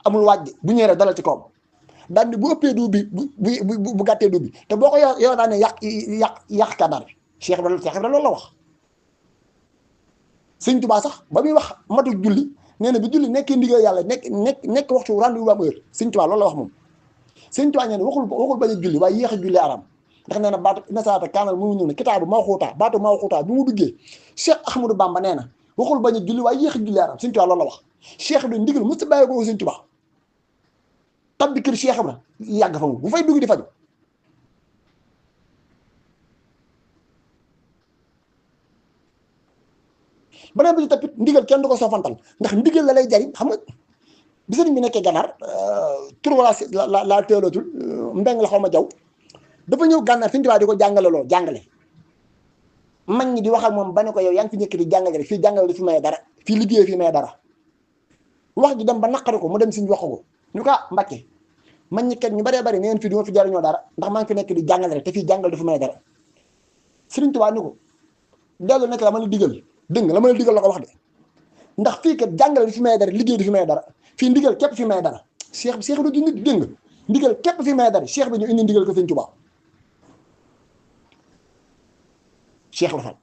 amul waaj bu ñëwee dalal ci kawam daan ni bu ëppee du bi bu gàttee du bi te boo ko yow daan ne yàq kàddaar bi Cheikh Ibrahima loolu la wax. Sëñ Tuubaa sax ba muy wax matu julli nee na bi julli nekkee ndigal yàlla nekk waxtu rendez-vous ba am heure Sëñ Tuubaa loolu la wax moom. Sëñ Tuubaa nee na waxul bañ a julli waaye yéex a julli aram ndax nee na baatu nasaata kaanal mu ñëw ne kitaabu mawquuta baatu mawquuta bi mu duggee Cheikh Ahmadou Bamba nee na waxul bañ a julli waaye yéex a julli aram Sëñ Tuubaa loolu la wax Cheikh bi ndigal mos a bàyyi ko Sëñ Tuubaa tabbi kër Cheikh Ibra yàgg fa mu bu fay dugg di faju beneen bi ci tapit ndigal kenn du ko soofantal ndax ndigal la lay jariñ xam nga bi sëriñ bi nekkee gànnaar tur wala la teelootul mbeng la xaw ma jaw dafa ñëw gànnaar Sëñ Tuubaa di ko jàngale mag ñi di wax ak moom ba ne ko yow yaa ngi fi nekk di jàngale rek fii jàngale du fi maye dara fii liggéey fi maye dara wax ji dem ba naqari ko mu dem Sëñ wax ko ñu ko Mbàkke mag ñi kat ñu baree bari neen fii du ma fi jariñoo dara ndax maa ngi fi nekk di jàngale rek te fii jàngale du fi maye dara Sëriñ Tuubaa ni ko dellu nekk la ma la digal dégg nga la ma la digal la ko wax de ndax fii kat jàngale du fi maye dara liggéey du fi maye dara fii ndigal képp fi maye dara cheikh bi du nit dégg nga ndigal képp fi maye dara cheikh bi ñu indi ndigal ko Sëñ Tuubaa Cheikh Rafal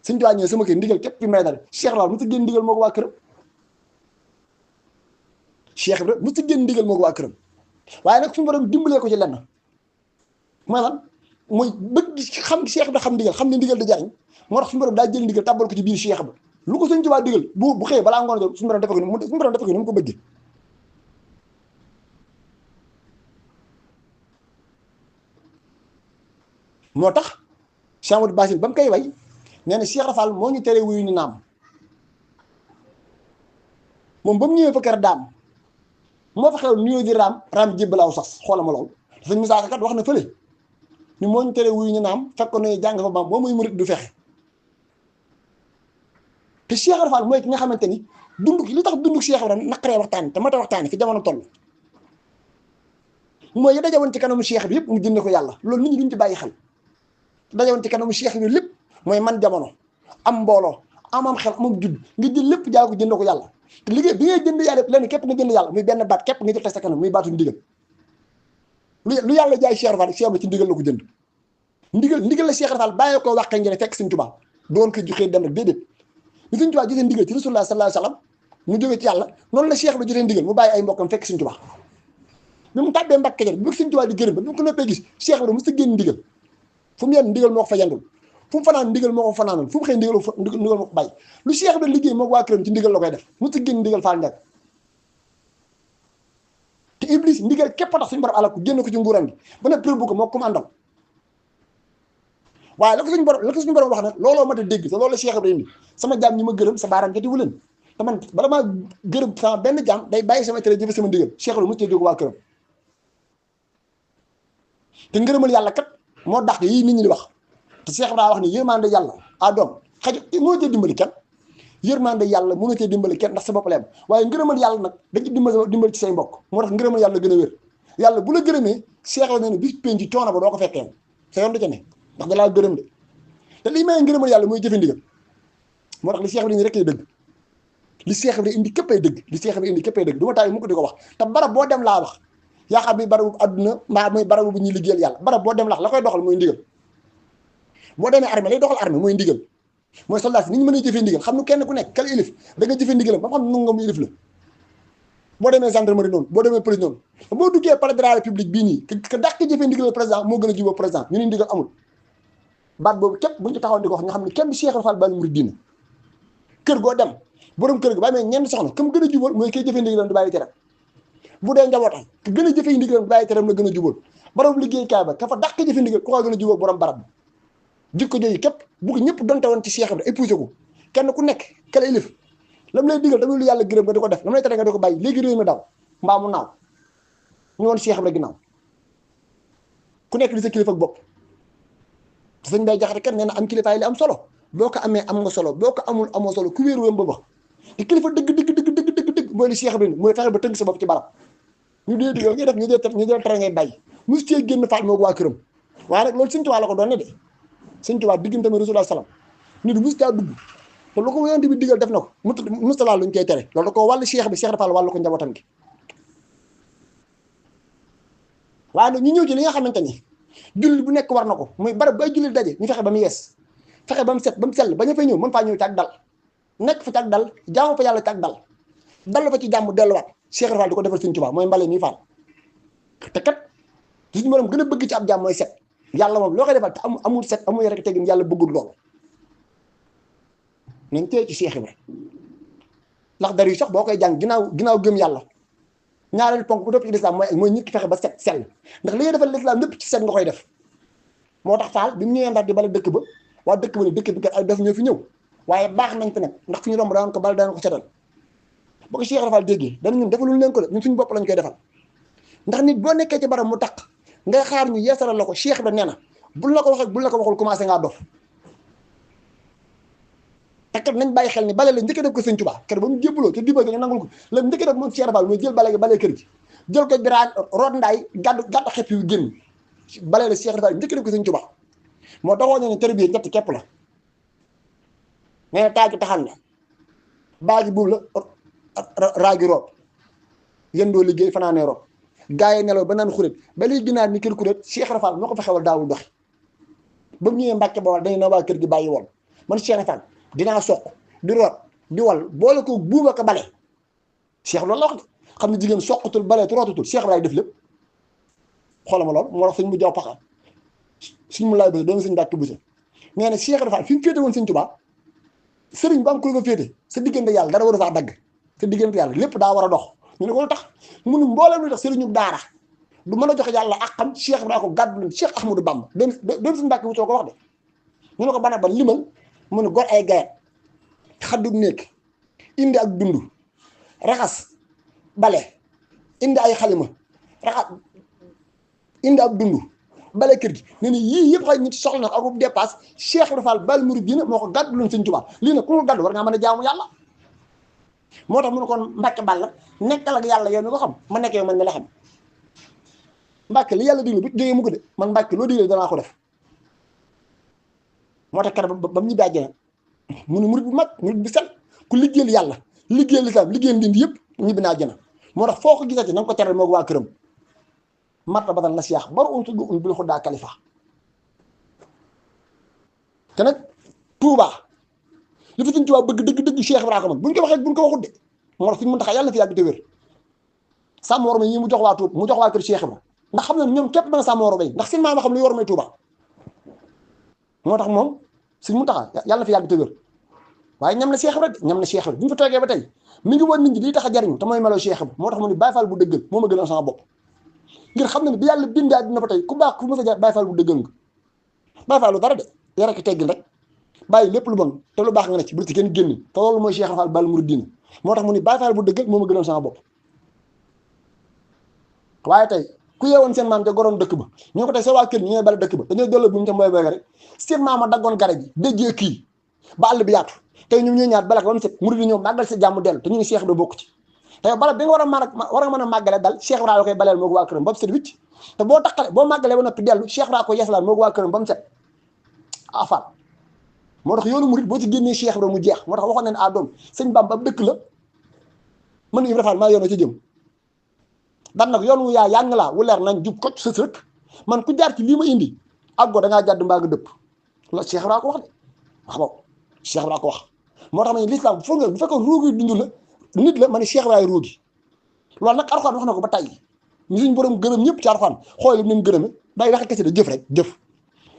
Sëñ Tuubaa ñëw sama kër ndigal képp fi maye dara Cheikh Rafal mu si génn ndigal moo ko waa këram Cheikh bi mu si génn ndigal moo ko waa këram waaye nag suñu borom dimbalee ko ci lenn mooy lan mooy bëgg xam Cheikh bi xam ndigal xam ne ndigal di jariñ moo tax suñu borom daa jël ndigal tàbbal ko ci biir Cheikh ba lu ko Sëñ Tuubaa digal bu xëyee balaa ngoon jot suñu borom defe ko ni mu ko bëggee moo tax Cheikh Amadou Bassir ba mu koy way nee na Cheikh Rafal moo ñu tere wuyu ñu naam moom ba mu ñëwee fa kër daam moo fa xew nuyoo di raam jébbalaaw sas xoolama lool sëñ Musaa kat wax na fële ñu moo ñu tere wuyu ñu naam fekk ko ne jàng fa maam boo muy murit du fexe te Cheikh Rafal mooy ki nga xamante ni dund li tax dund Cheikh Ibrahima naqaree waxtaan te mata waxtaane fi jamono toll mooy ya dajawoon ci kanamu Cheikh bi yëpp mu jënd ko yàlla loolu nit ñi duñ ci bàyyi xel dajawoon ci kanamu Cheikh bi lépp mooy man jamono am mbooloo amam xel amam judd nga jël lépp jaay ko jënd ko yàlla te liggéey bi ngay jënd yàlla lenn képp nga jënd yàlla muy benn baat képp nga jël teg sa kanam muy baatu ndigal lu yàlla jaay Cheikh Fall Cheikh ci ndigal la ko jënd ndigal la Cheikh Fall bàyyee ko waxee ngeen fekk Sëñ Tuubaa doon ko joxee dem rek déedéet ni Sëñ Tuubaa jotee ndigal ci Rasulullah sallallahu alayhi wasallam mu jógee ci yàlla noonu la Cheikh la jotee ndigal mu bàyyi ay mbokkam fekk Sëñ Tuubaa bi mu tàbbee Mbàkke Kajoor bi Sëñ Tuubaa di gërëm ba bi mu ko noppee gis Cheikh la mu sa génn ndigal fu mu yenn ndigal moo ko fa yendul fu mu fanaan ndigal moo ko fanaanal fu mu xëy ndigal moo ko bàyyi lu Cheikh da liggéey moo ko waa këram ci ndigal la koy def mu sa génn ndigal Fall Ndiaye te Iblis ndigal képp tax suñu borom àlla ko génn ko ci nguuram gi ba ne prébu ko moo ko àndal waaye la ko suñu borom wax nag looloo mat a dégg te loolu la Cheikh Ibrahima sama jaam ñi ma gërëm sa baaraam jatiwu leen te man bala maa gërëm sama benn jaam day bàyyi sama tere jëfe sama ndigal Cheikh Ibrahima mu ci jóg waa këram te ngërëmal yàlla kat moo dàq yii nit ñi di wax te Cheikh Ibrahima wax ni yërmande yàlla a doom xaj mënoo cee dimbali kenn yërmande yàlla mënoo cee dimbali kenn ndax sa bopp la am waaye ngërëmal yàlla nag dañu dimbali ci say mbokk moo tax ngërëmal yàlla gën a wér yàlla bu la gërëmee Cheikh la ne bis penc ci coono ba doo ko fekkee sa yoon du ca ne ndax dalaa gërëm de te lii may ngërëmal yàlla mooy jëfe ndigal moo tax li Cheikh Ibrahima rek ay dëgg li Cheikh Ibrahima indi képp ay dëgg li Cheikh Ibrahima indi képp ay dëgg du ma taay mu ko di ko wax te barab boo dem laa wax yaa xam ni barabu adduna mbaa mooy barabu bu ñuy liggéeyal yàlla barab boo dem la koy doxal mooy ndigal boo demee armée lay doxal armée mooy ndigal mooy soldat ni ñu mën a jëfee ndigal xam nu kenn ku nekk kala ilif da nga jëfee ndigalam ba xam nu nga mu ilif la boo demee gendarmerie noonu boo demee police noonu boo duggee palais de la république bii nii que dàq jëfee ndigal président moo gën a jubóo président ñu ni ndigal amul baat boobu képp buñu ci taxawoon di ko wax nga xam ne kenn du Cheikh Fall Baal Mouridina kër goo dem borom kër gi ba amee ñenn soxna comme gën a jubóol mooy koy jëfee ndigalam di bàyyi teram bu dee njabootam ku gën a jëfee ndigalam di bàyyi teram la gën a jubóol borom liggéeykaay ba ka fa dàq jëfee ndigal ku ko gën a jubóo borom barab bi jikko jooyu képp bu ko ñëpp donte woon ci Cheikh Ibrahima épousé ko kenn ku nekk kala ilif lam lay digal tamit lu yàlla gërëm nga di ko def lam lay tere nga di ko bàyyi léegi réew mi daw mbaa mu naaw ñu woon Cheikh Ibrahima ginnaaw ku nekk di sa kilifa ak bopp sëñ Bay Jaxate kat nee na am kilifaay li am solo boo ko amee am nga solo boo ko amul amoo solo ku wéeru wéem ba ba te kilifa dëgg mooy li Cheikh Ibrahima mooy fexe ba tënk sa bopp ci barab ñu dee digal ngay def ñu dee tere ngay bàyyi mosu cee génn faal moo ko waa këram waaye nag loolu Sëñ Tuubaa la ko doon ne de Sëñ Tuubaa diggante ma Rasulullah salaam nit mosu caa dugg te lu ko yonent bi digal def na ko mustala luñ koy tere loolu da ko wàllu Cheikh bi Cheikh Fall wàllu ko njabootam gi waaye nag ñu ñëw ci li nga xamante ni julli bu nekk war na ko muy barab bay julli daje ñu fexe ba mu yees fexe ba mu set ba mu sell ba ñu fay ñëw mën faa ñëw ci ak dal nekk fa ci ak dal jaamu fa yàlla ci ak dal dal fa ci jàmm delluwaat Cheikh Fall di ko defal Sëñ Tuubaa mooy mbale mi faal te kat li ñu mën gën a bëgg ci ab jàmm mooy set yàlla moom loo koy defal te amul set amul rek teggin yàlla bëggul loolu nañ tey ci Cheikh Ibrahima ndax dar yi sax boo koy jàng ginnaaw gëm yàlla ñaareel ponk bu topp ci lislaam mooy nit ki fexe ba set sell ndax li ngay defal lislaam lépp ci set nga koy def moo tax Fall bi mu ñëwee Ndar di bala dëkk ba waa dëkk ba ne dëkk bi kat ay def ñoo fi ñëw waaye baax nañ fi nag ndax fi ñu romb daan ko bala daan ko setal boo ko Cheikh Fall déggee dana ñun defalul leen ko de ñun suñu bopp lañ koy defal ndax nit boo nekkee ci barab mu taq ngay xaar ñu yeesalal la ko Cheikh ba nee na bul la ko waxee bul la ko waxul commencé ngaa dof te kat nañ bàyyi xel ni bale la njëkk def ko Sëñ Tuubaa kat ba mu jébbaloo te diba ñu nangul ko la njëkk def moom Cheikh Fall mooy jël bale gi bale kër gi jël ko biraan root ndaay gàddu xepp yu génn bale la Cheikh Fall njëkk def ko Sëñ Tuubaa moo taxoo ne tërbiye ñetti képp la nee na taagi taxan la baagi buub la raagi root yëndoo liggéey fanaanee root gaa yi nelaw ba naan xuréet ba liy ginaar ni kër kuréet Cheikh Fall moo ko fexewal daawul doxi ba mu ñëwee Mbàkke Bawol dañu na waa kër gi bàyyi woon man Cheikh Fall dinaa soq di root di wal boole ko buuba ko bale Cheikh loolu la wax de xam ne jigéen soqatul bale tu rootatul Cheikh Fall def lépp xoolal ma lool moo tax sëñ mu jaw paxa suñ mu laay bëse doomu sëñ Mbàkke Buso nee na Cheikh Fall fi mu féete woon Sëñ Tuubaa sëriñ ba am ku la fa féete sa diggante yàlla dara war a faa dagg sa diggante yàlla lépp daa war a dox ñu ne ko lu tax mu ne mboolem lu tax sëriñu daara du mën a joxe yàlla ak xam Cheikh Ibrahima ko gàddu leen Cheikh Ahmadou Bamba doom suñu Mbàkke Buso ko wax de ñu ne ko bana ban limal mu ne gor ay gayet xaddu nekk indi ak dund raxas bale indi ay xalima raxas indi ak dund bale kër gi ne ni yii yëpp xay nit soxla na akub dépasse Cheikh Ibrahima Fall Baal Mouridina moo ko gàddu leen Sëñ Tuubaa lii nag ku ko gàddu war ngaa mën a jaamu yàlla moo tax mu ne kon Mbàkke Balla nekkal ak yàlla yow mi ko xam ma nekk yow man mi la xam Mbàkke li yàlla digle bu jógee mu ko de man Mbàkke loo digle danaa ko def moo tax keroog ba mu ñu bàjjee mu ne murid bu mag murid bu sel ku liggéeyal yàlla liggéeyal lislaam liggéeyal ndindi yëpp ñibbi naa jëna moo tax foo ko gisati na nga ko teral moog waa këram marta badal na siyaax baru un tudd un bil xuddaa kalifa te nag Touba li fi Sëñ Tuubaa bëgg dëgg Cheikh Ibra ko man buñ ko waxee buñ ko waxut de moo tax fi mun taxaa yàlla na fi yàgg te wér sàmm war ma yi mu jox waa Touba mu jox waa kër Cheikh Ibra ndax xam ne ñoom képp mën a sàmm war may ndax seen maam xam luy war may Touba moo tax moom Sëñ Muntaxa yàlla na fi yàgg te wér waaye ñam na Cheikh Ibra ñam na Cheikh Ibra bu ñu fa toogee ba tey mi ngi woon nit ñi liy tax a jariñu te mooy meloo Cheikh Ibra moo tax mu ne Baay Faal bu dëggal moo ma gënal sama bopp ngir xam ne ne bi yàlla bindee àddina ba tey ku baax ku mës a jaar Baay Faal bu dëggal nga Baay Faal lu dara de yar ak teggin rek bàyyi lépp lu bon te lu baax nga ne ci bul ci kenn génn te loolu mooy Cheikh Fall Baal Mouridina moo tax mu ni Baay Faal bu dëggal moo ma gënal sama bopp waaye tey ku yeewoon seen maam te goroon dëkk ba ñoo ko tey sa waa kër ñi ñooy bale dëkk ba dañoo dolle bu ñu ca mooy boy rek seen maam a daggoon garab yi déjjee kii ba àll bi yaatu tey ñoom ñooy ñaar balak ba mu set murid yi ñoom màggal si jàmm dellu te ñu ngi Cheikh Ibra bokk ci tey bala bi nga war a mën a màggale dal Cheikh Ibra la koy baleel moo ko waa këram ba mu set wicc te boo taqale boo màggalee ba noppi dellu Cheikh Ibra ko yeesalaat moo ko waa këram ba mu set afal moo tax yoonu murid boo ci génnee Cheikh Ibra mu jeex moo tax waxoon nañ doom sëñ Bamba ab dëkk la mën Ibra Fall maa yoonoo ci jëm dan nag yoon wu yaa yàng laa wu leer nañ jub koc sës rek man ku jaar ci lii ma indi àggoo da ngaa jàdd mbaa nga dëpp la Cheikh Ibra ko wax de wax boobu Cheikh Ibra ko wax moo tax ma ne l'islam foog nga bu fekkoon ruugi dund la nit la ma ne Cheikh Ibra ruugi loolu nag Alxuraan wax na ko ba tey ñu suñ borom gërëm ñëpp ci Alxuraan xool li mu leen gërëme day waxe kese de jëf rek jëf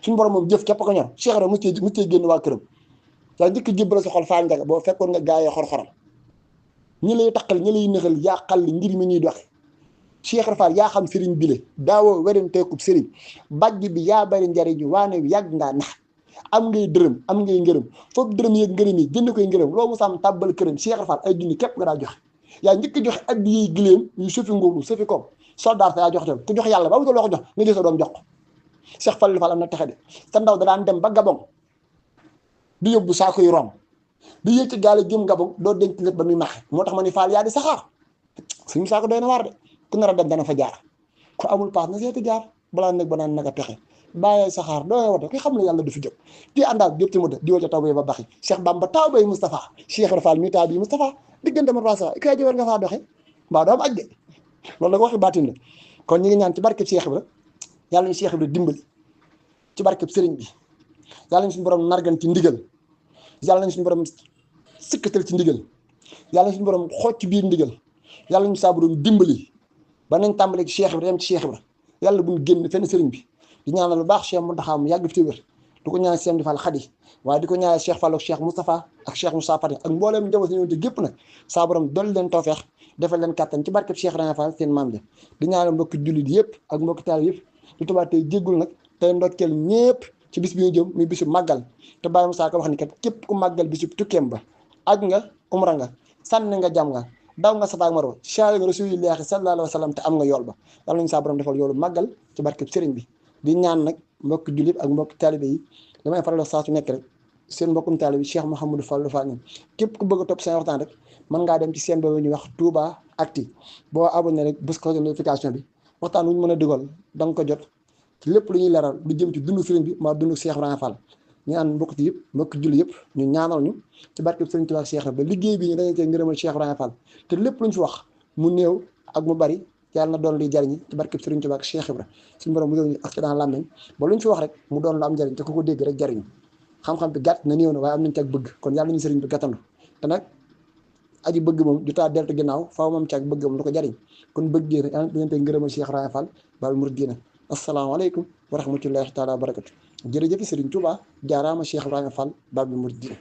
suñu borom moom jëf képp ko ñor Cheikh Ibra mu cee génn waa këram yaa njëkk jébbal sa xol faa njaga boo fekkoon nga gaayee xor-xoram ñi lay taqal ñi lay nëxal yaa xal ngir mi ñuy doxe Cheikh Ibra Fall yaa xam sëriñ bile daawoo werenteekub sëriñ bajj bi yaa bari njariñu waane yàgg ngaa nax am ngay dërëm am ngay ngërëm foofu dërëm yeeg ngërëm yi jënd koy ngërëm loo mu sàmm tàbbal këram Cheikh Ibra Fall ay junni képp nga daa joxe yaa njëkk joxe addi yiy giléem yu sufi nguuru sufi koom soldat sa yaa joxe te ku jox yàlla ba mu loo ko jox nga jël sa doom jox ko Cheikh Fall am na texe de sa ndaw da daan dem ba Gabon di yóbbu saako yu rom di yëg ci gaale jëm Gabon doo denc lépp ba muy maxe moo tax ma ni Fall yaa di saxaar suñu saako doy na waar de ku nar a dem dana fa jaar ku amul paas na seeti jaar balaa nag ba naan naka pexe bàyyee saxaar dooy wata ki xam ne yàlla du fi jóg di àndaal jëp ci mu de di wal ca taw bay ba baxi Cheikh Bamba taw bay Moustapha Cheikh Ibra Fall mi taw bi Moustapha diggante ma Moustapha kay war nga faa doxe mbaa doom aj de loolu la ko waxi baatin la kon ñi ngi ñaan ci barkeb Cheikh Ibra yàlla ñu Cheikh Ibra dimbali ci barkeb sëriñ bi yàlla ñu suñu borom nargan ci ndigal yàlla ñu suñu borom sikkatal ci ndigal yàlla ñu suñu borom xooj ci biir ndigal yàlla ñu saa borom dimbali ba nañ tàmbale ci Cheikh Ibra dem ci Cheikh Ibra yàlla buñ génn fenn sëriñ bi di ñaanal lu baax Cheikh Mountakha mu yàgg fi wér di ko ñaanal Cheikh Fall Khady waaye di ko ñaanal Cheikh Fall ak Cheikh Moustapha ak Cheikh Moussa Fati ak mbooleem njaboot si ñëw te gépp nag saa borom dolli leen tawfeex defal leen kàttan ci barkeb Cheikh Ibra Fall seen maam ja di ñaanal mbokki jullit yëpp ak mbokki taal yëpp di tubaab tey jéggul nag tey ndokkeel ñëpp ci bis bi ñu jëm muy bisu màggal te Baye Moussa ko wax ni kat képp ku màggal bisu tukkeem ba aj nga umra nga sànni nga jàmm nga daw nga Safa ak Marwa saali nga Rasuulullaahi sallallaahu alayhi wa sallam te am nga yool ba yàlla nañu saa borom defal yoolu màggal ci barkeb sëriñ bi di ñaan nag mbokki jullit ak mbokki taalibe yi damay faral saa su nekk rek seen mbokkum taalibe bi Cheikh Mouhamadou Fallou Fall képp ku bëgg a topp seen waxtaan rek mën ngaa dem ci seen boobu ñuy wax Touba Actu boo abonné rek bés ko notification bi waxtaan wu ñu mën a dugal da nga ko jot ci lépp lu ñuy leeral lu jëm ci dundu sëriñ bi maa dundu Cheikh Ibra Fall ñu naan mbokk ci yëpp mbokki jullit yëpp ñu ñaanal ñu ci barkeb sëriñ Touba ak Cheikh ba liggéey bi ñu dañu cee ngërëmal Cheikh Ibra Fall te lépp lu ñu fi wax mu néew ak mu bari yàlla na doon luy jariñi ci barkeb Sëriñ Tuubaa ak Cheikh Ibra suñu borom mu ñu accident làmmeñ ba lu ñu fi wax rek mu doon lu am njariñ te ku ko dégg rek jariñu xam-xam bi gàtt na néew na waaye am nañ ci ak bëgg kon yàlla nañu sëriñ bi gàttandu te nag aji bëgg moom du taa deltu ginnaaw faaw moom ci ak bëgg moom lu ko jariñ kon bëgg rek yàlla dañu tey ngërëmal Cheikh Ibra Fall Baal Mouridina asalaamaaleykum wa rahmatullahi taala wa barakatu jërëjëf Sëriñ Tuubaa jaaraama Cheikh Ibra Fall Baal Mouridina